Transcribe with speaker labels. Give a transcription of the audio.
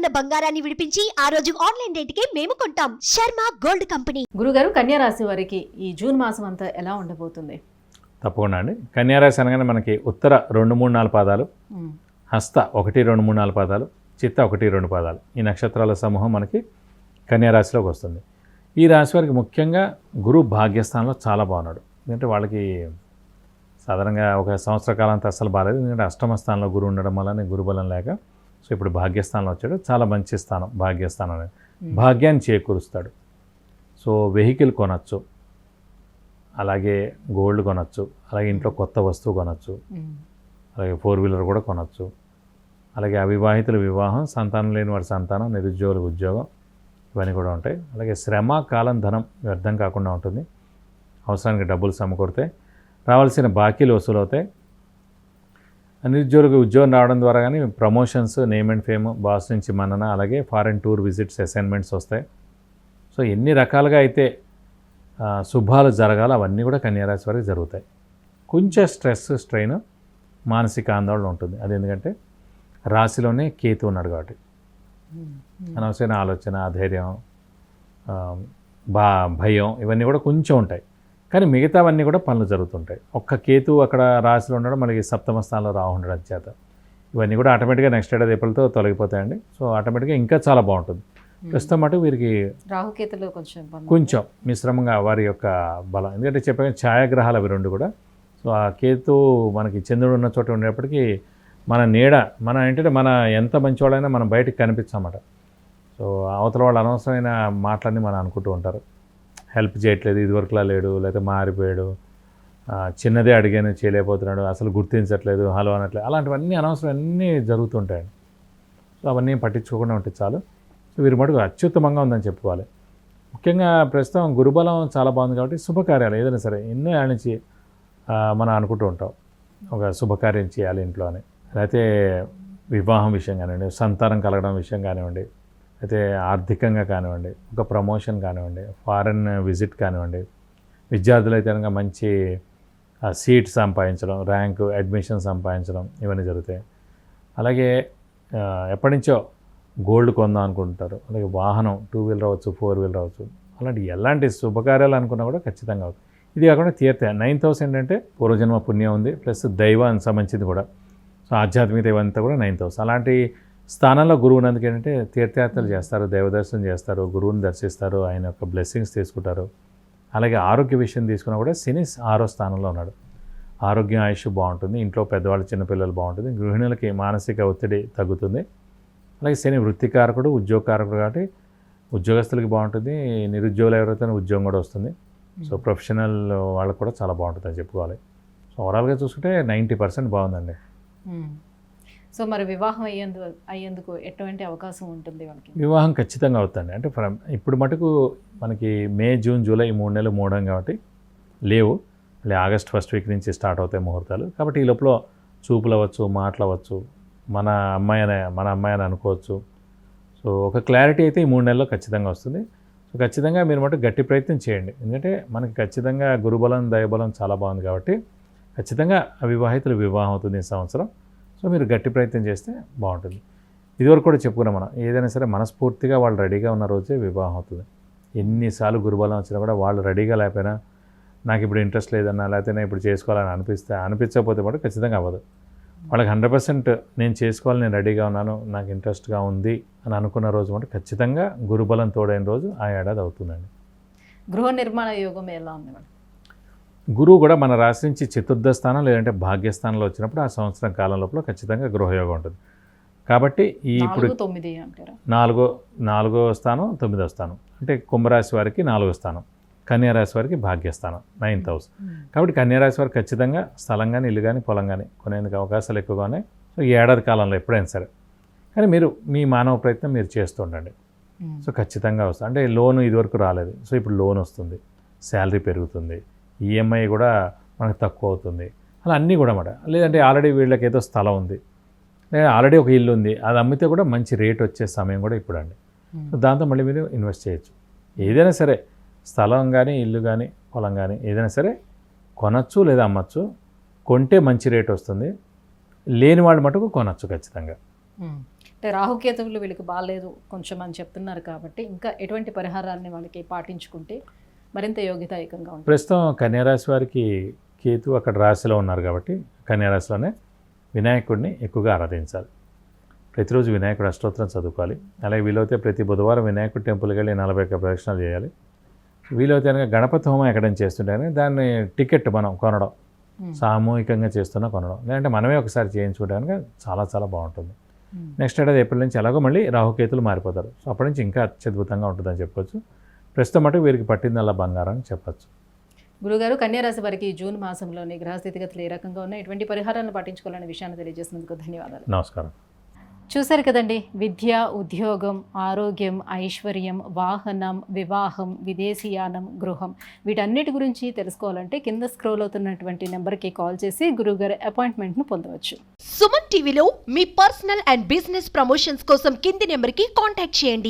Speaker 1: ఉన్న బంగారాన్ని విడిపించి ఆ రోజు ఆన్లైన్ రేటుకే మేము కొంటాం. Sharma gold company.
Speaker 2: గురుగారు, కన్యా రాశి వారికి ఈ జూన్ మాసం అంతా ఎలా ఉండబోతుంది?
Speaker 3: తప్పకుండా అండి. కన్యారాశి అనగానే మనకి ఉత్తర 2, 3, 4 పాదాలు, హస్త 1, 2, 3, 4 పాదాలు, చిత్త 1, 2 పాదాలు, ఈ నక్షత్రాల సమూహం మనకి కన్యారాశిలోకి వస్తుంది. ఈ రాశి వారికి ముఖ్యంగా గురు భాగ్యస్థానంలో చాలా బాగున్నాడు. ఎందుకంటే వాళ్ళకి సాధారణంగా ఒక సంవత్సర కాలంతో అస్సలు బాగాలేదు. ఎందుకంటే అష్టమ స్థానంలో గురువు ఉండడం వల్ల గురుబలం లేక సో ఇప్పుడు భాగ్యస్థానంలో వచ్చాడు. చాలా మంచి స్థానం భాగ్యస్థానం అనేది. భాగ్యాన్ని చేకూరుస్తాడు. సో వెహికల్ కొనచ్చు, అలాగే గోల్డ్ కొనచ్చు, అలాగే ఇంట్లో కొత్త వస్తువు కొనచ్చు, అలాగే 4 వీలర్ కూడా కొనచ్చు, అలాగే అవివాహితుల వివాహం, సంతానం లేని వాడి సంతానం, నిరుద్యోగులకు ఉద్యోగం, ఇవన్నీ కూడా ఉంటాయి. అలాగే శ్రమ, కాలం, ధనం వ్యర్థం కాకుండా ఉంటుంది. అవసరానికి డబ్బులు సమకూరుతాయి. రావాల్సిన బాకీలు వసూలవుతాయి. నిరుద్యోగులకు ఉద్యోగం రావడం ద్వారా కానీ promotions, name and fame, boss నుంచి మన్నన, అలాగే ఫారెన్ టూర్ విజిట్స్, అసైన్మెంట్స్ వస్తాయి. సో ఎన్ని రకాలుగా అయితే శుభాలు జరగాలి అవన్నీ కూడా కన్యారాశి వారికి జరుగుతాయి. కొంచెం స్ట్రెస్, స్ట్రెయిన్, మానసిక ఆందోళన ఉంటుంది. అది ఎందుకంటే రాశిలోనే కేతు ఉన్నాడు కాబట్టి అనవసరమైన ఆలోచన, అధైర్యం, భయం ఇవన్నీ కూడా కొంచెం ఉంటాయి. కానీ మిగతావన్నీ కూడా పనులు జరుగుతుంటాయి. ఒక్క కేతు అక్కడ రాశిలో ఉండడం, మనకి సప్తమ స్థానంలో రాహు ఉండడం చేత ఇవన్నీ కూడా ఆటోమేటిక్గా నెక్స్ట్ ఏడాది ఏప్రిల్తో తొలగిపోతాయండి. సో ఆటోమేటిక్గా ఇంకా చాలా బాగుంటుంది. ప్రస్తుతం మటు వీరికి
Speaker 2: రాహుకేతులు
Speaker 3: కొంచెం మిశ్రమంగా వారి యొక్క బలం, ఎందుకంటే చెప్పాను ఛాయాగ్రహాలు అవి రెండు కూడా. సో ఆ కేతు మనకి చంద్రుడు ఉన్న చోట ఉండేప్పటికీ మన నీడ, ఏంటంటే మన ఎంత మంచివాళ్ళైనా మనం బయటికి కనిపించామట. సో అవతల వాళ్ళు అనవసరమైన మాటలన్నీ మనం అనుకుంటూ ఉంటారు. హెల్ప్ చేయట్లేదు, ఇదివరకులా లేడు, లేకపోతే మారిపోయాడు, చిన్నదే అడిగాను చేయలేకపోతున్నాడు, అసలు గుర్తించట్లేదు, హలో అనట్లేదు, అలాంటివన్నీ అనవసరం అన్నీ జరుగుతుంటాయండి. సో అవన్నీ పట్టించుకోకుండా ఉంటే చాలు. సో వీరి మటుకు అత్యుత్తమంగా ఉందని చెప్పుకోవాలి. ముఖ్యంగా ప్రస్తుతం గురుబలం చాలా బాగుంది కాబట్టి శుభకార్యాలు ఏదైనా సరే ఎన్నో ఏళ్ళ నుంచి మనం అనుకుంటూ ఉంటాం ఒక శుభకార్యం చేయాలి ఇంట్లో అని. అయితే వివాహం విషయం కానివ్వండి, సంతానం కలగడం విషయం కానివ్వండి, అయితే ఆర్థికంగా కానివ్వండి, ఒక ప్రమోషన్ కానివ్వండి, ఫారెన్ విజిట్ కానివ్వండి, విద్యార్థులు అయితే కనుక మంచి సీట్ సంపాదించడం, ర్యాంకు, అడ్మిషన్ సంపాదించడం ఇవన్నీ జరుగుతాయి. అలాగే ఎప్పటి నుంచో గోల్డ్ కొందాం అనుకుంటారు, అలాగే వాహనం 2 వీలర్ అవ్వచ్చు, 4 వీలర్ అవ్వచ్చు, అలాంటి ఎలాంటి శుభకార్యాలు అనుకున్నా కూడా ఖచ్చితంగా అవుతుంది. ఇది కాకుండా తీర్థ 9th హౌస్ ఏంటంటే పూర్వజన్మ పుణ్యం ఉంది, ప్లస్ దైవానికి సంబంధించింది కూడా. సో ఆధ్యాత్మికత ఇవంతా కూడా 9th హౌస్. అలాంటి స్థానంలో గురువు ఉన్నందుకు ఏంటంటే తీర్థయాత్రలు చేస్తారు, దైవదర్శనం చేస్తారు, గురువుని దర్శిస్తారు, ఆయన యొక్క బ్లెస్సింగ్స్ తీసుకుంటారు. అలాగే ఆరోగ్య విషయం తీసుకున్నా కూడా శని 6వ స్థానంలో ఉన్నాడు. ఆరోగ్యం, ఆయుష్ బాగుంటుంది. ఇంట్లో పెద్దవాళ్ళు, చిన్నపిల్లలు బాగుంటుంది. గృహిణులకి మానసిక ఒత్తిడి తగ్గుతుంది. అలాగే శని వృత్తికారకుడు, ఉద్యోగకారకుడు కాబట్టి ఉద్యోగస్తులకి బాగుంటుంది. నిరుద్యోగులు ఎవరైతే ఉద్యోగం కూడా వస్తుంది. సో ప్రొఫెషనల్ వాళ్ళకు కూడా చాలా బాగుంటుందని చెప్పుకోవాలి. సో ఓవరాల్గా చూసుకుంటే 90% బాగుందండి.
Speaker 2: సో మరి వివాహం అయ్యేందుకు ఎటువంటి అవకాశం ఉంటుంది వాళ్ళకి?
Speaker 3: వివాహం ఖచ్చితంగా అవుతుంది. అంటే ఇప్పుడు మటుకు మనకి మే, జూన్, జూలై 3 నెలలు మూడం కాబట్టి లేవు. మళ్ళీ ఆగస్ట్ 1st వీక్ నుంచి స్టార్ట్ అవుతాయి ముహూర్తాలు. కాబట్టి ఈ లోపల చూపులు అవ్వచ్చు, మాటలు అవ్వచ్చు, మన అమ్మాయి అని అనుకోవచ్చు. సో ఒక క్లారిటీ అయితే ఈ 3 నెలల్లో ఖచ్చితంగా వస్తుంది. సో ఖచ్చితంగా మీరు మటు గట్టి ప్రయత్నం చేయండి. ఎందుకంటే మనకి ఖచ్చితంగా గురుబలం, దైవబలం చాలా బాగుంది కాబట్టి ఖచ్చితంగా అవివాహితులు వివాహం అవుతుంది ఈ సంవత్సరం. సో మీరు గట్టి ప్రయత్నం చేస్తే బాగుంటుంది. ఇదివరకు కూడా చెప్పుకున్నాం మనం, ఏదైనా సరే మనస్ఫూర్తిగా వాళ్ళు రెడీగా ఉన్న రోజే వివాహం అవుతుంది. ఎన్నిసార్లు గురుబలం వచ్చినా కూడా వాళ్ళు రెడీగా లేకపోయినా, నాకు ఇప్పుడు ఇంట్రెస్ట్ లేదన్నా, లేకపోతే నేను ఇప్పుడు చేసుకోవాలని అనిపించకపోతే కూడా ఖచ్చితంగా అవ్వదు. వాళ్ళకి 100% నేను చేసుకోవాలి, నేను రెడీగా ఉన్నాను, నాకు ఇంట్రెస్ట్గా ఉంది అని అనుకున్న రోజు అంటే ఖచ్చితంగా గురుబలం తోడైన రోజు ఆ ఏడాది అవుతుందండి.
Speaker 2: గృహ నిర్మాణ యోగం ఎలా ఉంది మేడం?
Speaker 3: గురువు కూడా మన రాశి నుంచి చతుర్థ స్థానం లేదంటే భాగ్యస్థానంలో వచ్చినప్పుడు ఆ సంవత్సరం కాలం లోపల ఖచ్చితంగా గృహయోగం ఉంటుంది. కాబట్టి ఈ ఇప్పుడు 4వ స్థానం, 9వ స్థానం అంటే కుంభరాశి వారికి 4వ స్థానం, కన్యారాశి వారికి భాగ్యస్థానం 9th హౌస్. కాబట్టి కన్యారాశి వారికి ఖచ్చితంగా స్థలం కానీ, ఇల్లు కానీ, పొలం కానీ కొనేందుకు అవకాశాలు ఎక్కువగా ఉన్నాయి. సో ఈ ఏడాది కాలంలో ఎప్పుడైనా సరే కానీ మీరు మీ మానవ ప్రయత్నం మీరు చేస్తూ ఉండండి. సో ఖచ్చితంగా వస్తుంది. అంటే లోను ఇదివరకు రాలేదు, సో ఇప్పుడు లోన్ వస్తుంది, శాలరీ పెరుగుతుంది, ఈఎంఐ కూడా మనకు తక్కువ అవుతుంది, అలా అన్నీ కూడా అన్నమాట. లేదంటే ఆల్రెడీ వీళ్ళకి ఏదో స్థలం ఉంది, లేదా ఆల్రెడీ ఒక ఇల్లు ఉంది, అది అమ్మితే కూడా మంచి రేట్ వచ్చే సమయం కూడా ఇప్పుడు అండి. సో దాంతో మళ్ళీ మీరు ఇన్వెస్ట్ చేయొచ్చు. ఏదైనా సరే స్థలం కానీ, ఇల్లు కానీ, పొలం కానీ ఏదైనా సరే కొనచ్చు లేదా అమ్మచ్చు. కొంటే మంచి రేట్ వస్తుంది, లేని వాళ్ళు మటుకు కొనచ్చు ఖచ్చితంగా.
Speaker 2: అంటే రాహుకేతువులు వీళ్ళకి బాగాలేదు కొంచెం అని చెప్తున్నారు కాబట్టి ఇంకా ఎటువంటి పరిహారాలని వాళ్ళకి పాటించుకుంటే మరింత యోగితాయుకంగా ఉంటుంది?
Speaker 3: ప్రస్తుతం కన్యారాశి వారికి కేతు అక్కడ రాశిలో ఉన్నారు కాబట్టి కన్యారాశిలోనే వినాయకుడిని ఎక్కువగా ఆరాధించాలి. ప్రతిరోజు వినాయకుడు అష్టోత్తరం చదువుకోవాలి. అలాగే వీలైతే ప్రతి బుధవారం వినాయకుడి టెంపుల్కి వెళ్ళి 41 ప్రదక్షిణాలు చేయాలి. వీలైతే కనుక గణపతి హోమం ఎక్కడైనా చేస్తుంటే దాన్ని టికెట్ మనం కొనడం, సామూహికంగా చేస్తున్నా కొనడం, లేదంటే మనమే ఒకసారి చేయించుకుంటే కనుక చాలా చాలా బాగుంటుంది. నెక్స్ట్ ఏడాది ఏప్రిల్ నుంచి ఎలాగో మళ్ళీ రాహుకేతులు మారిపోతారు. సో అప్పటి నుంచి ఇంకా అత్యద్భుతంగా ఉంటుందని చెప్పొచ్చు. ప్రస్తుతం మటుకు వీరికి పట్టిందల్లా బంగారం అని చెప్పచ్చు.
Speaker 2: గురుగారు, కన్యారాశి వారికి జూన్ మాసంలోని గ్రహస్థితిగతులు ఏ రకంగా ఉన్నాయి, ఎటువంటి పరిహారాలను పాటించుకోవాలనే విషయాన్ని తెలియజేసినందుకు ధన్యవాదాలు.
Speaker 3: నమస్కారం.
Speaker 2: చూశారు కదండి, విద్య, ఉద్యోగం, ఆరోగ్యం, ఐశ్వర్యం, వాహనం, వివాహం, విదేశీయానం, గృహం వీటన్నిటి గురించి తెలుసుకోవాలంటే కింద స్క్రోల్ అవుతున్నటువంటి నెంబర్కి కాల్ చేసి గురువుగారి అపాయింట్మెంట్ను పొందవచ్చు.
Speaker 1: సుమన్ టీవీలో మీ పర్సనల్ అండ్ బిజినెస్ ప్రమోషన్స్ కోసం కింది నెంబర్కి కాంటాక్ట్ చేయండి.